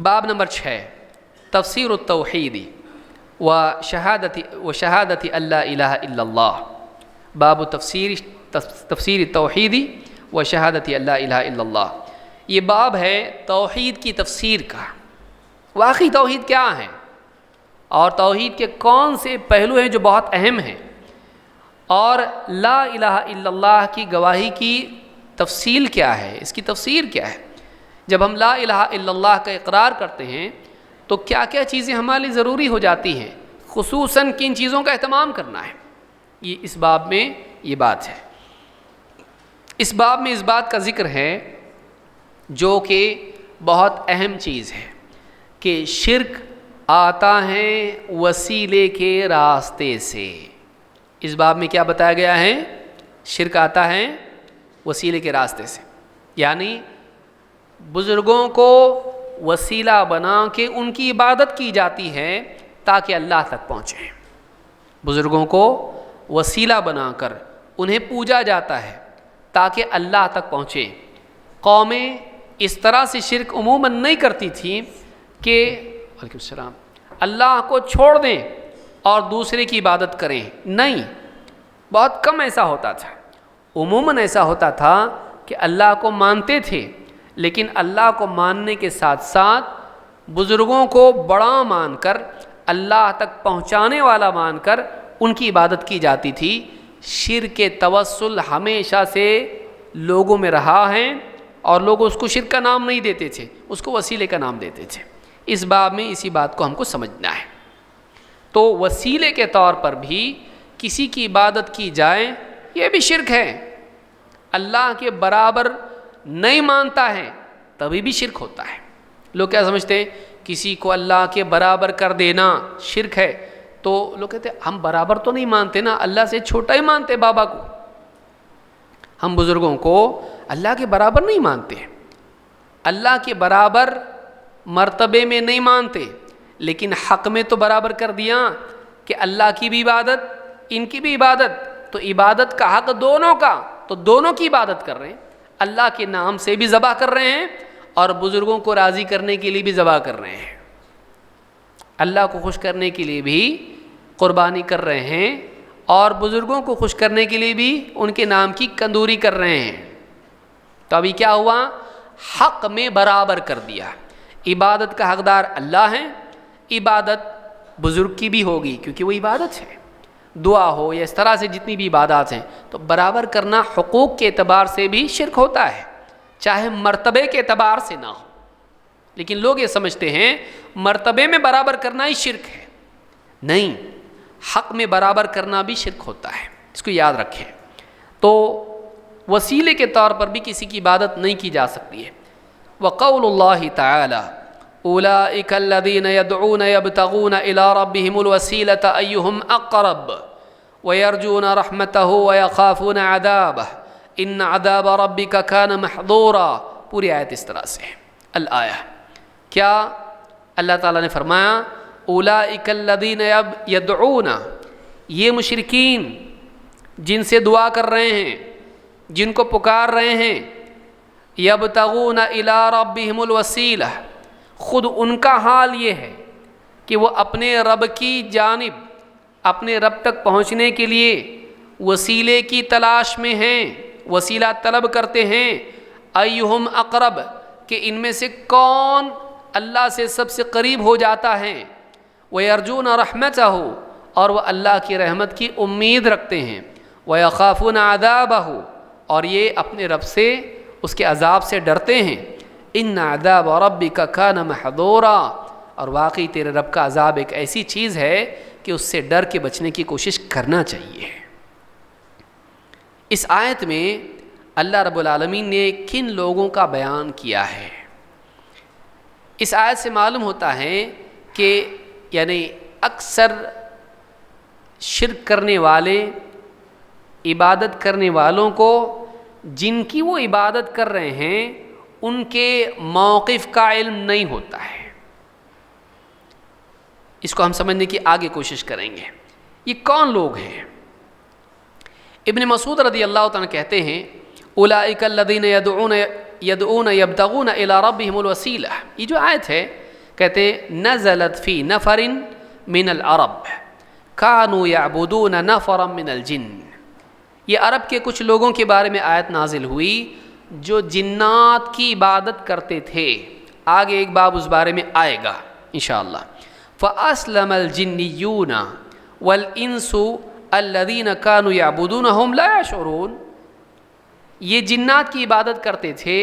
باب نمبر 6 تفسیر التوحید و شہادت اللہ الہ الا اللہ. باب تفسیر التوحید و شہادت اللہ الہ الا اللہ. یہ باب ہے توحید کی تفسیر کا. واقعی توحید کیا ہے اور توحید کے کون سے پہلو ہیں جو بہت اہم ہیں، اور لا الہ الا اللہ کی گواہی کی تفصیل کیا ہے، اس کی تفسیر کیا ہے. جب ہم لا الہ الا اللہ کا اقرار کرتے ہیں تو کیا کیا چیزیں ہمارے لیے ضروری ہو جاتی ہیں، خصوصاً کن چیزوں کا اہتمام کرنا ہے. یہ اس باب میں یہ بات ہے. اس باب میں اس بات کا ذکر ہے جو کہ بہت اہم چیز ہے کہ شرک آتا ہے وسیلے کے راستے سے. اس باب میں کیا بتایا گیا ہے؟ شرک آتا ہے وسیلے کے راستے سے، یعنی بزرگوں کو وسیلہ بنا کے ان کی عبادت کی جاتی ہے تاکہ اللہ تک پہنچے. بزرگوں کو وسیلہ بنا کر انہیں پوجا جاتا ہے تاکہ اللہ تک پہنچے. قومیں اس طرح سے شرک عموماً نہیں کرتی تھیں کہ وعلیکم السلام اللہ کو چھوڑ دیں اور دوسرے کی عبادت کریں. نہیں، بہت کم ایسا ہوتا تھا. عموماً ایسا ہوتا تھا کہ اللہ کو مانتے تھے، لیکن اللہ کو ماننے کے ساتھ ساتھ بزرگوں کو بڑا مان کر، اللہ تک پہنچانے والا مان کر ان کی عبادت کی جاتی تھی. شرک توسل ہمیشہ سے لوگوں میں رہا ہے اور لوگ اس کو شرک کا نام نہیں دیتے تھے، اس کو وسیلے کا نام دیتے تھے. اس باب میں اسی بات کو ہم کو سمجھنا ہے. تو وسیلے کے طور پر بھی کسی کی عبادت کی جائے یہ بھی شرک ہے. اللہ کے برابر نہیں مانتا ہے تبھی بھی شرک ہوتا ہے. لوگ کیا سمجھتے ہیں؟ کسی کو اللہ کے برابر کر دینا شرک ہے. تو لوگ کہتے ہیں ہم برابر تو نہیں مانتے نا، اللہ سے چھوٹا ہی مانتے بابا کو. ہم بزرگوں کو اللہ کے برابر نہیں مانتے، اللہ کے برابر مرتبے میں نہیں مانتے، لیکن حق میں تو برابر کر دیا کہ اللہ کی بھی عبادت ان کی بھی عبادت. تو عبادت کا حق دونوں کا، تو دونوں کی عبادت کر رہے ہیں. اللہ کے نام سے بھی ذبح کر رہے ہیں اور بزرگوں کو راضی کرنے کے لیے بھی ذبح کر رہے ہیں. اللہ کو خوش کرنے کے لیے بھی قربانی کر رہے ہیں اور بزرگوں کو خوش کرنے کے لیے بھی ان کے نام کی کندوری کر رہے ہیں. تو ابھی کیا ہوا؟ حق میں برابر کر دیا. عبادت کا حقدار اللہ ہے، عبادت بزرگ کی بھی ہوگی کیونکہ وہ عبادت ہے. دعا ہو یا اس طرح سے جتنی بھی عبادات ہیں، تو برابر کرنا حقوق کے اعتبار سے بھی شرک ہوتا ہے، چاہے مرتبے کے اعتبار سے نہ ہو. لیکن لوگ یہ سمجھتے ہیں مرتبے میں برابر کرنا ہی شرک ہے. نہیں، حق میں برابر کرنا بھی شرک ہوتا ہے. اس کو یاد رکھیں. تو وسیلے کے طور پر بھی کسی کی عبادت نہیں کی جا سکتی ہے. وقول اللہ تعالی اولئک الذین یدعون یبتغون الی ربہم الوسیلۃ ایہم اقرب ویرجون رحمتہ ویخافون عذابہ ان عذاب ربک کان محظورا. پوری آیت اس طرح سے ہے. الآیہ کیا اللہ تعالیٰ نے فرمایا اولئک الذین یدعون، یہ مشرکین جن سے دعا کر رہے ہیں، جن کو پکار رہے ہیں، یبتغون الی ربہم الوسیلہ، خود ان کا حال یہ ہے کہ وہ اپنے رب کی جانب، اپنے رب تک پہنچنے کے لیے وسیلے کی تلاش میں ہیں، وسیلہ طلب کرتے ہیں. ایہم اقرب، کہ ان میں سے کون اللہ سے سب سے قریب ہو جاتا ہے. وَيَرْجُونَ رَحْمَتَهُ، اور وہ اللہ کی رحمت کی امید رکھتے ہیں. وَيَخَافُونَ عَذَابَهُ، اور یہ اپنے رب سے اس کے عذاب سے ڈرتے ہیں. ان عذاب ربک کان محذورا، اور واقعی تیرے رب کا عذاب ایک ایسی چیز ہے کہ اس سے ڈر کے بچنے کی کوشش کرنا چاہیے. اس آیت میں اللہ رب العالمین نے کن لوگوں کا بیان کیا ہے؟ اس آیت سے معلوم ہوتا ہے کہ یعنی اکثر شرک کرنے والے، عبادت کرنے والوں کو جن کی وہ عبادت کر رہے ہیں ان کے موقف کا علم نہیں ہوتا ہے. اس کو ہم سمجھنے کی آگے کوشش کریں گے. یہ کون لوگ ہیں؟ ابن مسعود رضی اللہ تعالیٰ کہتے ہیں اولئک الذین یدعون یبتغون الی ربہم الوسیلہ. یہ جو آیت ہے کہتے ہیں نزلت فی نفر من العرب کانوا یعبدون نفرا من الجن، یہ عرب کے کچھ لوگوں کے بارے میں آیت نازل ہوئی جو جنات کی عبادت کرتے تھے. آگے ایک باب اس بارے میں آئے گا انشاءاللہ. فَأَسْلَمَ الْجِنِّيُّونَ وَالْإِنسُ الَّذِينَ كَانُوا يَعْبُدُونَهُمْ لَا يَشْعُرُونَ، یہ جنات کی عبادت کرتے تھے،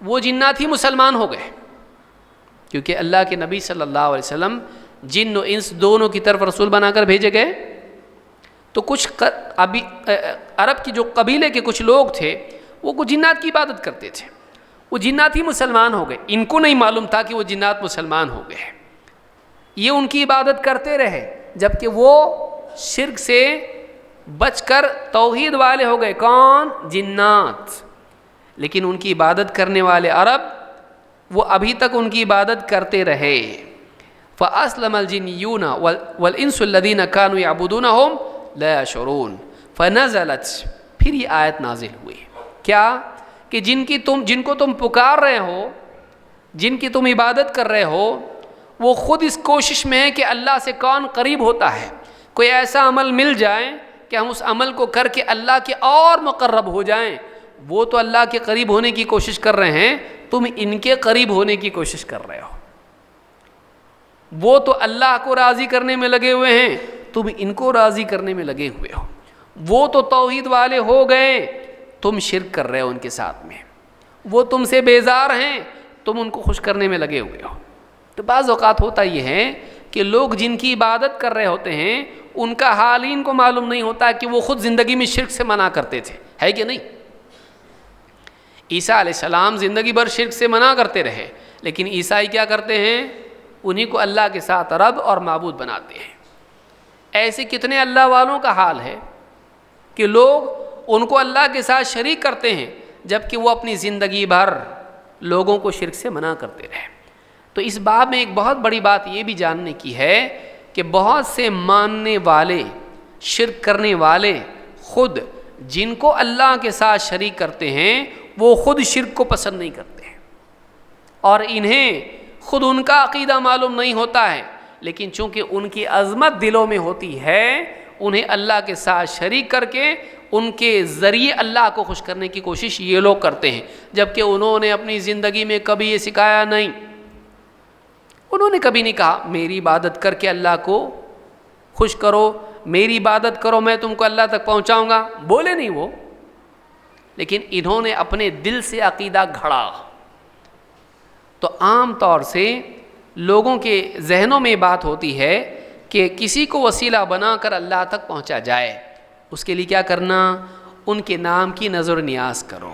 وہ جنات ہی مسلمان ہو گئے، کیونکہ اللہ کے نبی صلی اللہ علیہ وسلم جن و انس دونوں کی طرف رسول بنا کر بھیجے گئے. تو کچھ عرب کی جو قبیلے کے کچھ لوگ تھے وہ جنات کی عبادت کرتے تھے، وہ جنات ہی مسلمان ہو گئے. ان کو نہیں معلوم تھا کہ وہ جنات مسلمان ہو گئے، یہ ان کی عبادت کرتے رہے جبکہ وہ شرک سے بچ کر توحید والے ہو گئے. کون؟ جنات. لیکن ان کی عبادت کرنے والے عرب وہ ابھی تک ان کی عبادت کرتے رہے. فَأَسْلَمَ الْجِنِّيُّونَ وَالْإِنسُ الَّذِينَ كَانُوا يَعْبُدُونَهُمْ لَا يَشْعُرُونَ فَنَزَلَتْ، پھر یہ آیت نازل ہوئی. کیا؟ کہ جن کو تم پکار رہے ہو، جن کی تم عبادت کر رہے ہو، وہ خود اس کوشش میں ہے کہ اللہ سے کون قریب ہوتا ہے، کوئی ایسا عمل مل جائے کہ ہم اس عمل کو کر کے اللہ کے اور مقرب ہو جائیں. وہ تو اللہ کے قریب ہونے کی کوشش کر رہے ہیں، تم ان کے قریب ہونے کی کوشش کر رہے ہو. وہ تو اللہ کو راضی کرنے میں لگے ہوئے ہیں، تم ان کو راضی کرنے میں لگے ہوئے ہو. وہ تو توحید والے ہو گئے، تم شرک کر رہے ہو ان کے ساتھ میں. وہ تم سے بیزار ہیں، تم ان کو خوش کرنے میں لگے ہوئے ہو. تو بعض اوقات ہوتا یہ ہے کہ لوگ جن کی عبادت کر رہے ہوتے ہیں ان کا حال ان کو معلوم نہیں ہوتا کہ وہ خود زندگی میں شرک سے منع کرتے تھے، ہے کہ نہیں؟ عیسیٰ علیہ السلام زندگی بھر شرک سے منع کرتے رہے، لیکن عیسائی کیا کرتے ہیں؟ انہی کو اللہ کے ساتھ رب اور معبود بناتے ہیں. ایسے کتنے اللہ والوں کا حال ہے کہ لوگ ان کو اللہ کے ساتھ شریک کرتے ہیں جبکہ وہ اپنی زندگی بھر لوگوں کو شرک سے منع کرتے رہے. تو اس باب میں ایک بہت بڑی بات یہ بھی جاننے کی ہے کہ بہت سے ماننے والے، شرک کرنے والے خود جن کو اللہ کے ساتھ شریک کرتے ہیں وہ خود شرک کو پسند نہیں کرتے ہیں، اور انہیں خود ان کا عقیدہ معلوم نہیں ہوتا ہے، لیکن چونکہ ان کی عظمت دلوں میں ہوتی ہے انہیں اللہ کے ساتھ شریک کر کے ان کے ذریعے اللہ کو خوش کرنے کی کوشش یہ لوگ کرتے ہیں، جبکہ انہوں نے اپنی زندگی میں کبھی یہ سکھایا نہیں. انہوں نے کبھی نہیں کہا میری عبادت کر کے اللہ کو خوش کرو، میری عبادت کرو میں تم کو اللہ تک پہنچاؤں گا، بولے نہیں وہ. لیکن انہوں نے اپنے دل سے عقیدہ گھڑا. تو عام طور سے لوگوں کے ذہنوں میں بات ہوتی ہے کہ کسی کو وسیلہ بنا کر اللہ تک پہنچا جائے. اس کے لیے کیا کرنا؟ ان کے نام کی نظر نیاز کرو،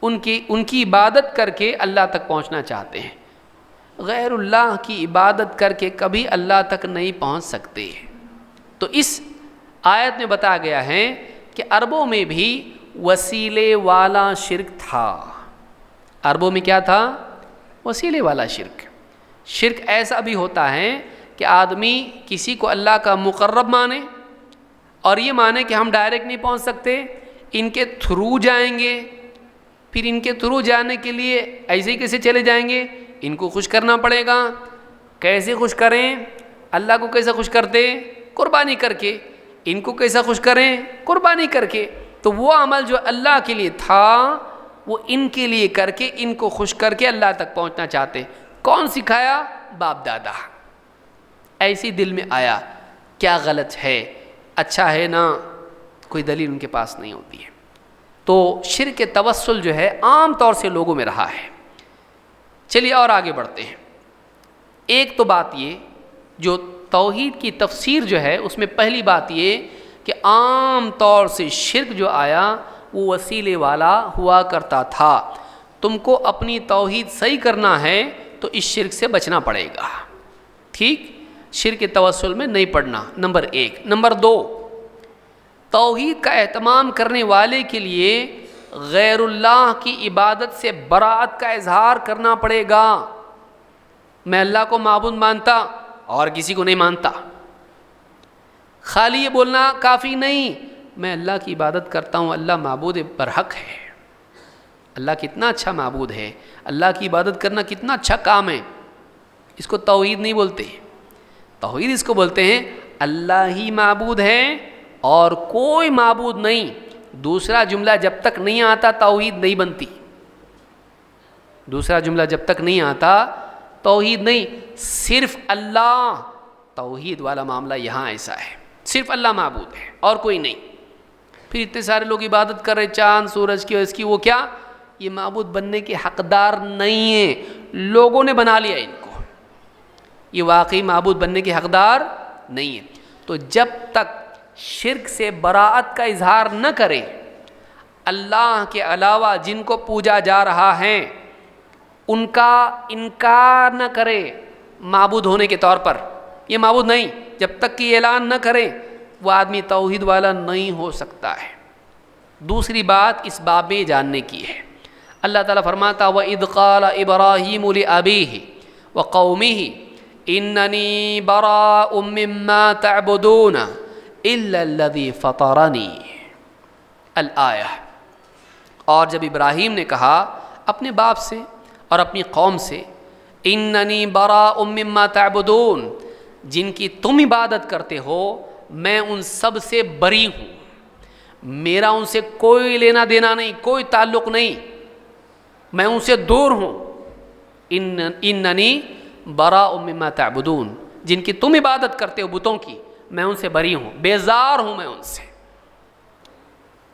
ان کی عبادت کر کے اللہ تک پہنچنا چاہتے ہیں. غیر اللہ کی عبادت کر کے کبھی اللہ تک نہیں پہنچ سکتے. تو اس آیت میں بتایا گیا ہے کہ عربوں میں بھی وسیلے والا شرک تھا. عربوں میں کیا تھا؟ وسیلے والا شرک. شرک ایسا بھی ہوتا ہے کہ آدمی کسی کو اللہ کا مقرب مانے اور یہ مانے کہ ہم ڈائریکٹ نہیں پہنچ سکتے، ان کے تھرو جائیں گے. پھر ان کے تھرو جانے کے لیے ایسے ہی کیسے چلے جائیں گے؟ ان کو خوش کرنا پڑے گا. کیسے خوش کریں؟ اللہ کو کیسے خوش کرتے؟ قربانی کر کے. ان کو کیسا خوش کریں؟ قربانی کر کے. تو وہ عمل جو اللہ کے لیے تھا وہ ان کے لیے کر کے ان کو خوش کر کے اللہ تک پہنچنا چاہتے. کون سکھایا؟ باپ دادا. ایسی دل میں آیا. کیا غلط ہے؟ اچھا ہے نا؟ کوئی دلیل ان کے پاس نہیں ہوتی ہے. تو شرک توسل جو ہے عام طور سے لوگوں میں رہا ہے. چلیے اور آگے بڑھتے ہیں. ایک تو بات یہ جو توحید کی تفسیر جو ہے اس میں پہلی بات یہ کہ عام طور سے شرک جو آیا وہ وسیلے والا ہوا کرتا تھا. تم کو اپنی توحید صحیح کرنا ہے تو اس شرک سے بچنا پڑے گا. ٹھیک؟ شرک توسل میں نہیں پڑنا، نمبر ایک. نمبر دو، توحید کا اہتمام کرنے والے کے لیے غیر اللہ کی عبادت سے براءت کا اظہار کرنا پڑے گا. میں اللہ کو معبود مانتا اور کسی کو نہیں مانتا. خالی یہ بولنا کافی نہیں، میں اللہ کی عبادت کرتا ہوں، اللہ معبود برحق ہے، اللہ کتنا اچھا معبود ہے، اللہ کی عبادت کرنا کتنا اچھا کام ہے. اس کو توحید نہیں بولتے. توحید اس کو بولتے ہیں اللہ ہی معبود ہے اور کوئی معبود نہیں. دوسرا جملہ جب تک نہیں آتا توحید نہیں بنتی. دوسرا جملہ جب تک نہیں آتا توحید نہیں. صرف اللہ، توحید والا معاملہ یہاں ایسا ہے، صرف اللہ معبود ہے اور کوئی نہیں. پھر اتنے سارے لوگ عبادت کر رہے چاند سورج کی اور اس کی، وہ کیا؟ یہ معبود بننے کے حقدار نہیں ہیں، لوگوں نے بنا لیا ان کو. یہ واقعی معبود بننے کے حقدار نہیں ہے. تو جب تک شرک سے براءت کا اظہار نہ کرے، اللہ کے علاوہ جن کو پوجا جا رہا ہے ان کا انکار نہ کرے معبود ہونے کے طور پر، یہ معبود نہیں، جب تک کہ یہ اعلان نہ کرے وہ آدمی توحید والا نہیں ہو سکتا ہے. دوسری بات اس باب میں جاننے کی ہے. اللہ تعالیٰ فرماتا وَإِذْ قَالَ إِبْرَاهِيمُ لِأَبِيهِ وَقَوْمِهِ إِنَّنِي بَرَاءٌ مِّمَّا تَعْبُدُونَ إِلَّا الَّذِي فَطَرَنِي الآیہ. اور جب ابراہیم نے کہا اپنے باپ سے اور اپنی قوم سے اِنَّنِي بَرَاءٌ مِّمَّا تَعْبُدُونَ، جن کی تم عبادت کرتے ہو میں ان سب سے بری ہوں، میرا ان سے کوئی لینا دینا نہیں، کوئی تعلق نہیں، میں ان سے دور ہوں. اننی براء مما تعبدون، جن کی تم عبادت کرتے ہو بتوں کی، میں ان سے بری ہوں، بیزار ہوں میں ان سے.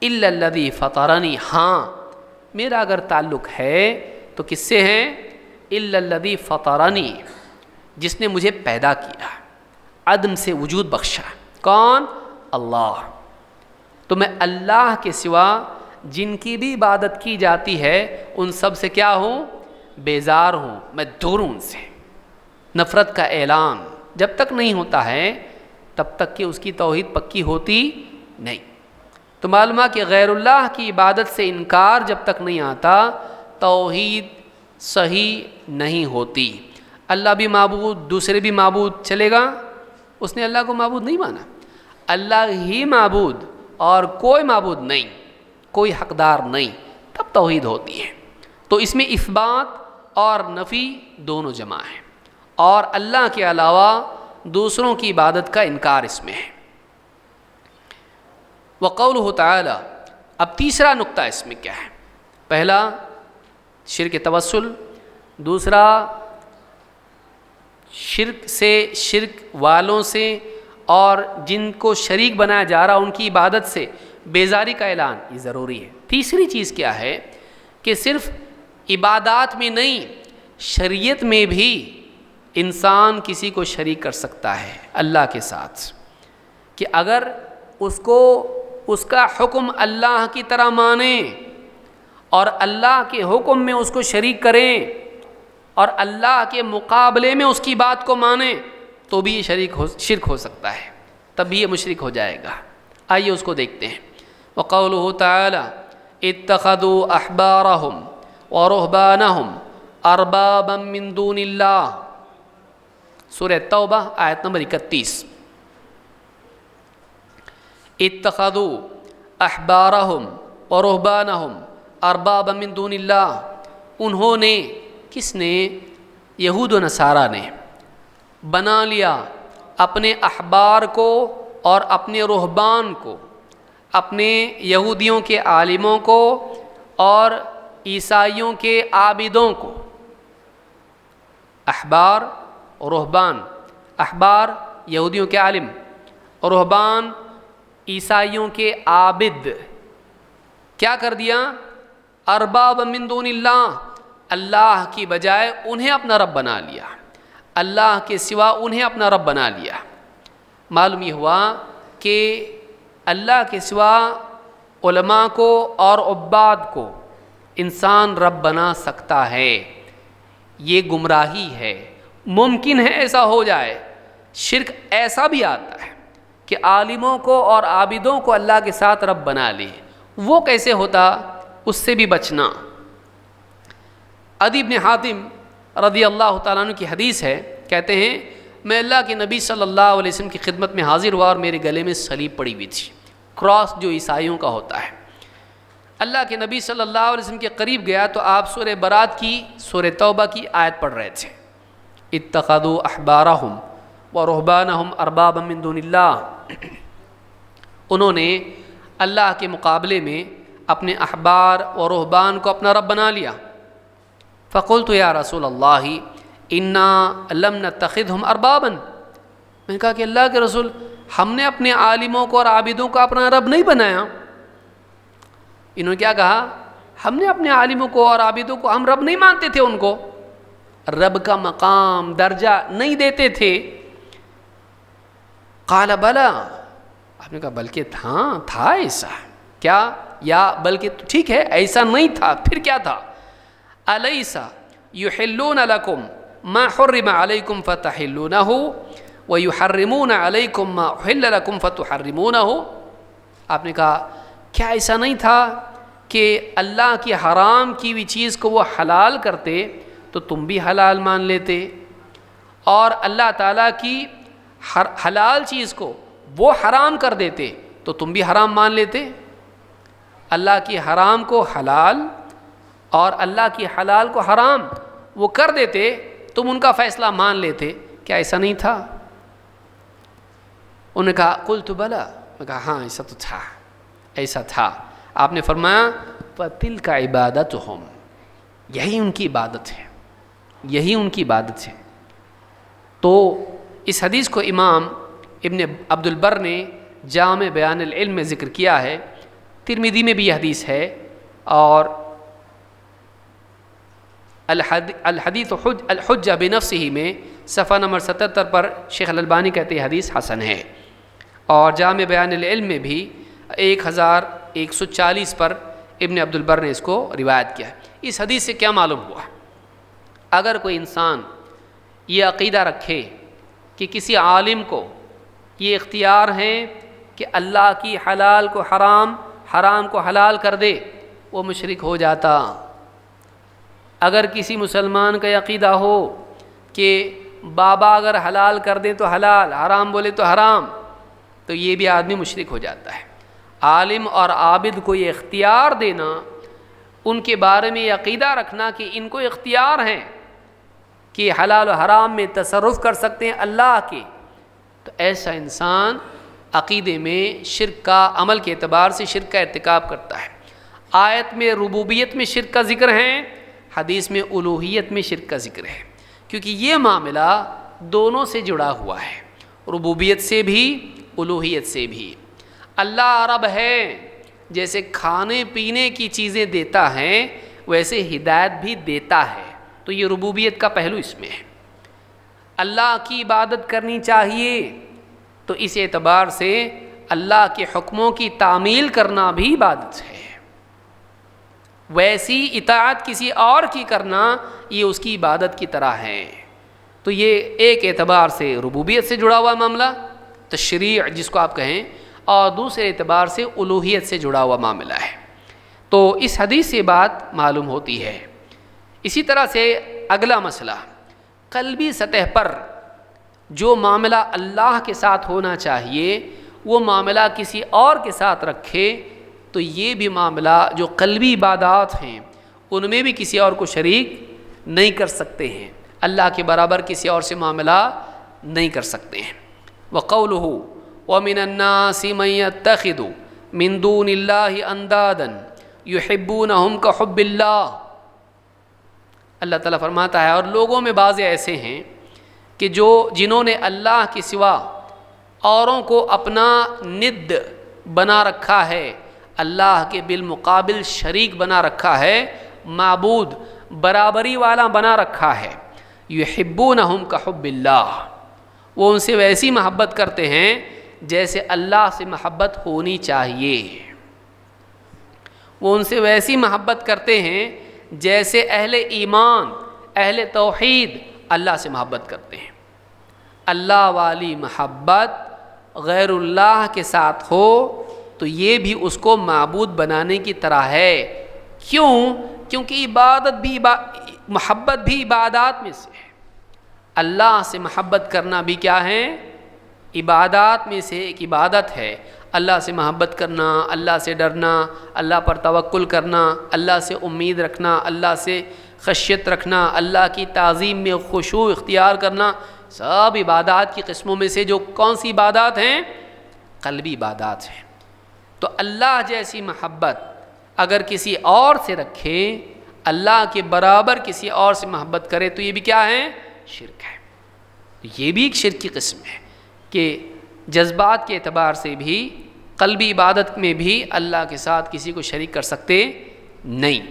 الا الذی فطرنی، ہاں میرا اگر تعلق ہے تو کس سے ہے؟ الا الذی فطرنی، جس نے مجھے پیدا کیا، عدم سے وجود بخشا. کون؟ اللہ. تو میں اللہ کے سوا جن کی بھی عبادت کی جاتی ہے ان سب سے کیا ہوں؟ بیزار ہوں، میں دور ہوں ان سے. نفرت کا اعلان جب تک نہیں ہوتا ہے تب تک کہ اس کی توحید پکی ہوتی نہیں. تو معلوم ہے کہ غیر اللہ کی عبادت سے انکار جب تک نہیں آتا توحید صحیح نہیں ہوتی. اللہ بھی معبود، دوسرے بھی معبود چلے گا؟ اس نے اللہ کو معبود نہیں مانا. اللہ ہی معبود اور کوئی معبود نہیں، کوئی حقدار نہیں، تب توحید ہوتی ہے. تو اس میں اثبات اور نفی دونوں جمع ہیں، اور اللہ کے علاوہ دوسروں کی عبادت کا انکار اس میں ہے. وقولہ تعالی، اب تیسرا نقطہ اس میں کیا ہے؟ پہلا شرک توسل، دوسرا شرک سے، شرک والوں سے اور جن کو شریک بنایا جا رہا ان کی عبادت سے بیزاری کا اعلان، یہ ضروری ہے. تیسری چیز کیا ہے کہ صرف عبادات میں نہیں، شریعت میں بھی انسان کسی کو شریک کر سکتا ہے اللہ کے ساتھ، کہ اگر اس کو اس کا حکم اللہ کی طرح مانیں اور اللہ کے حکم میں اس کو شریک کریں اور اللہ کے مقابلے میں اس کی بات کو مانیں تو بھی یہ شرک ہو سکتا ہے، تب بھی یہ مشرک ہو جائے گا. آئیے اس کو دیکھتے ہیں. وقولہ تعالی اتخذوا احبارهم ورهبانهم اربابا من دون اللہ، سورہ توبہ آیت نمبر 31. اتخذوا احبارهم ورهبانهم اربابا من دون اللہ، انہوں نے، کس نے؟ یہود و نصارہ نے بنا لیا اپنے احبار کو اور اپنے رہبان کو، اپنے یہودیوں کے عالموں کو اور عیسائیوں کے عابدوں کو. احبار اور رہبان، احبار یہودیوں کے عالم اور رہبان عیسائیوں کے عابد، کیا کر دیا؟ ارباب من دون اللہ، اللہ کی بجائے انہیں اپنا رب بنا لیا، اللہ کے سوا انہیں اپنا رب بنا لیا. معلوم یہ ہوا کہ اللہ کے سوا علماء کو اور عباد کو انسان رب بنا سکتا ہے، یہ گمراہی ہے. ممکن ہے ایسا ہو جائے. شرک ایسا بھی آتا ہے کہ عالموں کو اور عابدوں کو اللہ کے ساتھ رب بنا لے. وہ کیسے ہوتا؟ اس سے بھی بچنا. عدی بن حاتم رضی اللہ تعالیٰ عنہ کی حدیث ہے، کہتے ہیں میں اللہ کے نبی صلی اللہ علیہ وسلم کی خدمت میں حاضر ہوا اور میرے گلے میں صلیب پڑی ہوئی تھی، کراس جو عیسائیوں کا ہوتا ہے. اللہ کے نبی صلی اللہ علیہ وسلم کے قریب گیا تو آپ سورہ برات کی، سورہ توبہ کی آیت پڑھ رہے تھے. اتخذوا احبارہم ورہبانہم اربابا من دون اللہ، انہوں نے اللہ کے مقابلے میں اپنے احبار اور رہبان کو اپنا رب بنا لیا۔ فقلت یا رسول اللہ انا لم نتخذہم اربابا، میں نے کہا کہ اللہ کے رسول ہم نے اپنے عالموں کو اور عابدوں کو اپنا رب نہیں بنایا۔ انہوں نے کیا کہا؟ ہم نے اپنے عالموں کو اور عابدوں کو ہم رب نہیں مانتے تھے، ان کو رب کا مقام درجہ نہیں دیتے تھے۔ قال بلا، آپ نے کہا بلکہ تھا ایسا کیا؟ یا بلکہ ٹھیک ہے ایسا نہیں تھا، پھر کیا تھا؟ الیس یحلون لکم ما حرم علیکم فتحلونہ ویحرمون علیکم ما احل لکم فتحرمونہ، آپ نے کہا کیا ایسا نہیں تھا کہ اللہ کی حرام کی ہوئی چیز کو وہ حلال کرتے تو تم بھی حلال مان لیتے، اور اللہ تعالیٰ کی حلال چیز کو وہ حرام کر دیتے تو تم بھی حرام مان لیتے؟ اللہ کی حرام کو حلال اور اللہ کی حلال کو حرام وہ کر دیتے، تم ان کا فیصلہ مان لیتے، کیا ایسا نہیں تھا؟ انہوں نے کہا قلت بلا، میں کہا ہاں ایسا تو تھا، ایسا تھا۔ آپ نے فرمایا فَتِلْكَ عِبَادَتُهُمْ، یہی ان کی عبادت ہے، یہی ان کی عبادت ہے۔ تو اس حدیث کو امام ابن عبد البر نے جامع بیان العلم میں ذکر کیا ہے، ترمذی میں بھی یہ حدیث ہے، اور الحدیث الحجہ بنفسہ میں صفحہ نمبر 77 پر شیخ الالبانی کہتے ہیں حدیث حسن ہے، اور جامع بیان العلم میں بھی 1140 پر ابن عبد البر نے اس کو روایت کیا ہے۔ اس حدیث سے کیا معلوم ہوا؟ اگر کوئی انسان یہ عقیدہ رکھے کہ کسی عالم کو یہ اختیار ہے کہ اللہ کی حلال کو حرام، حرام کو حلال کر دے، وہ مشرک ہو جاتا۔ اگر کسی مسلمان کا عقیدہ ہو کہ بابا اگر حلال کر دیں تو حلال، حرام بولے تو حرام، تو یہ بھی آدمی مشرک ہو جاتا ہے۔ عالم اور عابد کو یہ اختیار دینا، ان کے بارے میں یہ عقیدہ رکھنا کہ ان کو اختیار ہے کہ حلال و حرام میں تصرف کر سکتے ہیں اللہ کے، تو ایسا انسان عقیدے میں شرک کا، عمل کے اعتبار سے شرک کا ارتکاب کرتا ہے۔ آیت میں ربوبیت میں شرک کا ذکر ہے، حدیث میں الوہیت میں شرک کا ذکر ہے، کیونکہ یہ معاملہ دونوں سے جڑا ہوا ہے، ربوبیت سے بھی الوہیت سے بھی۔ اللہ رب ہے، جیسے کھانے پینے کی چیزیں دیتا ہے ویسے ہدایت بھی دیتا ہے، تو یہ ربوبیت کا پہلو اس میں ہے۔ اللہ کی عبادت کرنی چاہیے، تو اس اعتبار سے اللہ کے حکموں کی تعمیل کرنا بھی عبادت ہے۔ ویسی اطاعت کسی اور کی کرنا یہ اس کی عبادت کی طرح ہے، تو یہ ایک اعتبار سے ربوبیت سے جڑا ہوا معاملہ، تشریع جس کو آپ کہیں، اور دوسرے اعتبار سے الوہیت سے جڑا ہوا معاملہ ہے۔ تو اس حدیث سے بات معلوم ہوتی ہے۔ اسی طرح سے اگلا مسئلہ، قلبی سطح پر جو معاملہ اللہ کے ساتھ ہونا چاہیے وہ معاملہ کسی اور کے ساتھ رکھے، تو یہ بھی معاملہ جو قلبی عبادات ہیں ان میں بھی کسی اور کو شریک نہیں کر سکتے ہیں، اللہ کے برابر کسی اور سے معاملہ نہیں کر سکتے ہیں۔ وقولہ وَمِنَ النَّاسِ مَن يَتَّخِذُ مِن دُونِ اللَّهِ أَندَادًا يُحِبُّونَهُمْ كَحُبِّ اللَّهِ، اللہ تعالیٰ فرماتا ہے اور لوگوں میں بعض ایسے ہیں کہ جنہوں نے اللہ کے سوا اوروں کو اپنا ند بنا رکھا ہے، اللہ کے بالمقابل شریک بنا رکھا ہے، معبود برابری والا بنا رکھا ہے۔ یحبونہم کحب اللہ، وہ ان سے ویسی محبت کرتے ہیں جیسے اللہ سے محبت ہونی چاہیے، وہ ان سے ویسی محبت کرتے ہیں جیسے اہل ایمان، اہل توحید اللہ سے محبت کرتے ہیں۔ اللہ والی محبت غیر اللہ کے ساتھ ہو تو یہ بھی اس کو معبود بنانے کی طرح ہے۔ کیوں؟ کیونکہ محبت بھی عبادات میں سے ہے۔ اللہ سے محبت کرنا بھی کیا ہے؟ عبادات میں سے ایک عبادت ہے۔ اللہ سے محبت کرنا، اللہ سے ڈرنا، اللہ پر توکل کرنا، اللہ سے امید رکھنا، اللہ سے خشیت رکھنا، اللہ کی تعظیم میں خشوع اختیار کرنا، سب عبادات کی قسموں میں سے جو کون سی عبادات ہیں؟ قلبی عبادات ہیں۔ تو اللہ جیسی محبت اگر کسی اور سے رکھے، اللہ کے برابر کسی اور سے محبت کرے، تو یہ بھی کیا ہے؟ شرک ہے۔ یہ بھی ایک شرک کی قسم ہے کہ جذبات کے اعتبار سے بھی، قلبی عبادت میں بھی اللہ کے ساتھ کسی کو شریک کر سکتے نہیں۔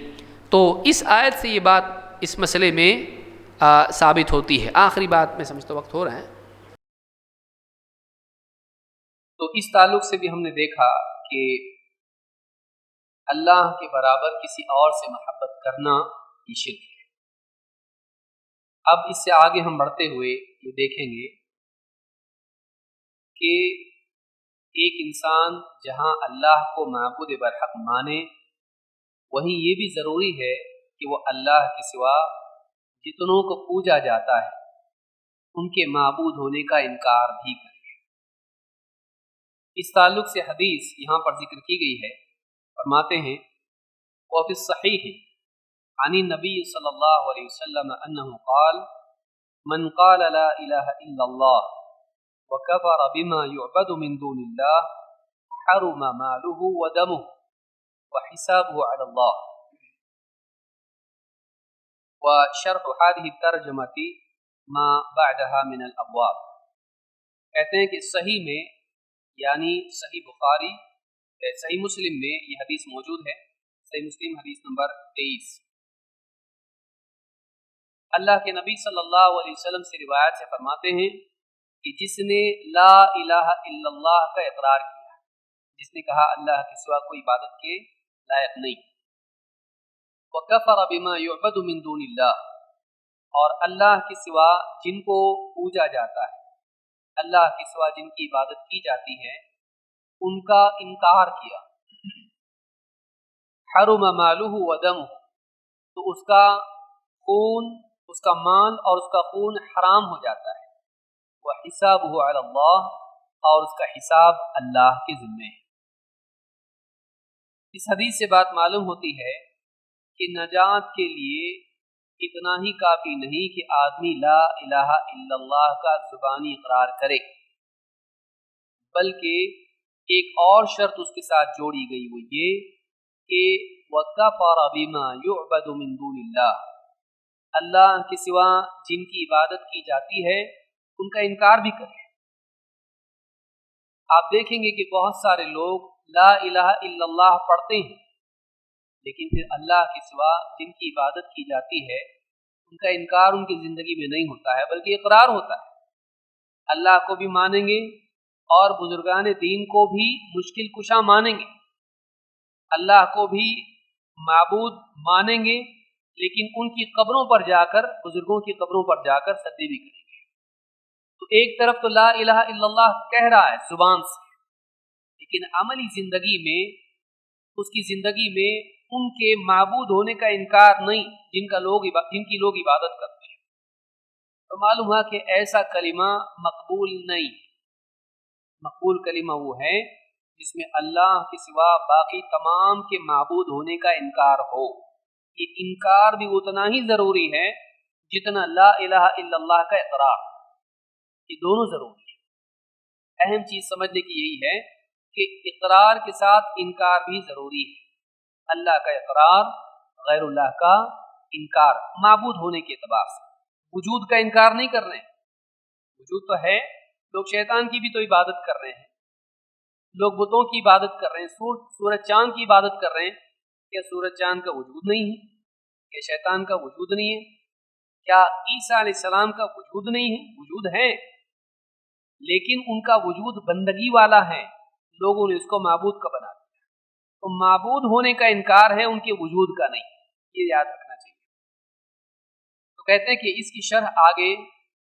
تو اس آیت سے یہ بات اس مسئلے میں ثابت ہوتی ہے۔ آخری بات میں سمجھتا وقت ہو رہا ہے، تو اس تعلق سے بھی ہم نے دیکھا کہ اللہ کے برابر کسی اور سے محبت کرنا یہ شرک ہے۔ اب اس سے آگے ہم بڑھتے ہوئے یہ دیکھیں گے کہ ایک انسان جہاں اللہ کو معبود برحق مانے، وہیں یہ بھی ضروری ہے کہ وہ اللہ کے سوا جتنوں کو پوجا جاتا ہے ان کے معبود ہونے کا انکار بھی کرے۔ اس تعلق سے حدیث یہاں پر ذکر کی گئی ہے، فرماتے ہیں وفی الصحیح عن النبی صلی اللہ علیہ وسلم انہ قال من قال لا الہ الا اللہ وکفر بما يعبد من دون اللہ حرم ماله ودمه وحسابه على اللہ۔ وشرح هذه الترجمة ما بعدها من الابواب۔ کہتے ہیں کہ صحیح میں، یعنی صحیح بخاری، صحیح مسلم میں یہ حدیث موجود ہے، صحیح مسلم حدیث نمبر 23۔ اللہ کے نبی صلی اللہ علیہ وسلم سے روایت سے فرماتے ہیں کہ جس نے لا الہ الا اللہ کا اقرار کیا، جس نے کہا اللہ کے سوا کوئی عبادت کے لائق نہیں، وکفر بما یعبد من دون اللہ، اور اللہ کے سوا جن کو پوجا جاتا ہے، اللہ کے سوا جن کی عبادت کی جاتی ہے ان کا انکار کیا، حرم مالہ ودمہ، تو اس کا خون، اس کا مال اور اس کا خون حرام ہو جاتا ہے، وحسابہ علی اللہ، اور اس کا حساب اللہ کے ذمے ہے۔ اس حدیث سے بات معلوم ہوتی ہے کہ نجات کے لیے اتنا ہی کافی نہیں کہ آدمی لا الہ الا اللہ کا زبانی اقرار کرے، بلکہ ایک اور شرط اس کے ساتھ جوڑی گئی، وہ یہ کہ وَكَفَرَ بِمَا يُعْبَدُ مِن دُونِ اللَّهِ، اللہ کے سوا جن کی عبادت کی جاتی ہے ان کا انکار بھی کرے۔ آپ دیکھیں گے کہ بہت سارے لوگ لا الہ الا اللہ پڑھتے ہیں، لیکن پھر اللہ کے سوا جن کی عبادت کی جاتی ہے ان کا انکار ان کی زندگی میں نہیں ہوتا ہے، بلکہ اقرار ہوتا ہے۔ اللہ کو بھی مانیں گے اور بزرگان دین کو بھی مشکل کشا مانیں گے، اللہ کو بھی معبود مانیں گے، لیکن ان کی قبروں پر جا کر، بزرگوں کی قبروں پر جا کر سجدے بھی کریں گے۔ تو ایک طرف تو لا الہ الا اللہ کہہ رہا ہے زبان سے، لیکن عملی زندگی میں، اس کی زندگی میں ان کے معبود ہونے کا انکار نہیں جن کی لوگ عبادت کرتے ہیں۔ تو معلوم ہوا کہ ایسا کلمہ مقبول نہیں۔ مقبول کلمہ وہ ہے جس میں اللہ کے سوا باقی تمام کے معبود ہونے کا انکار ہو۔ یہ انکار بھی اتنا ہی ضروری ہے جتنا لا الہ الا اللہ کا اقرار، یہ دونوں ضروری ہے۔ اہم چیز سمجھنے کی یہی ہے کہ اقرار کے ساتھ انکار بھی ضروری ہے۔ اللہ کا اقرار، غیر اللہ کا انکار، معبود ہونے کے اعتبار سے۔ وجود کا انکار نہیں کر رہے ہیں، وجود تو ہے، لوگ شیطان کی بھی تو عبادت کر رہے ہیں، لوگ بتوں کی عبادت کر رہے ہیں، سورج چاند کی عبادت کر رہے ہیں۔ کیا سورج چاند کا وجود نہیں ہے؟ کیا شیطان کا وجود نہیں ہے؟ کیا عیسیٰ علیہ السلام کا وجود نہیں ہے؟ وجود ہے، لیکن ان کا وجود بندگی والا ہے، لوگوں نے اس کو معبود کا بنا دیا۔ تو معبود ہونے کا انکار ہے، ان کے وجود کا نہیں، یہ یاد رکھنا چاہیے۔ تو کہتے ہیں کہ اس کی شرح آگے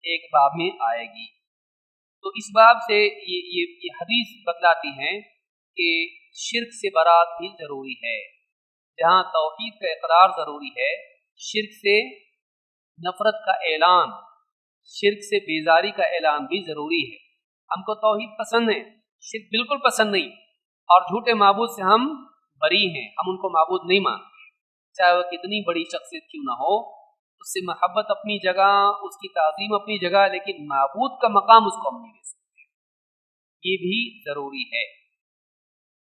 ایک باب میں آئے گی۔ تو اس باب سے یہ حدیث بتلاتی ہے کہ شرک سے برات بھی ضروری ہے۔ جہاں توحید کا اقرار ضروری ہے، شرک سے نفرت کا اعلان، شرک سے بیزاری کا اعلان بھی ضروری ہے۔ ہم کو توحید پسند ہے، شرک بالکل پسند نہیں، اور جھوٹے معبود سے ہم بری ہیں، ہم ان کو معبود نہیں مانتے۔ چاہے وہ کتنی بڑی شخصیت کیوں نہ ہو، اس سے محبت اپنی جگہ، اس کی تعظیم اپنی جگہ، لیکن معبود کا مقام اس کو ہم نہیں دے سکتے، یہ بھی ضروری ہے۔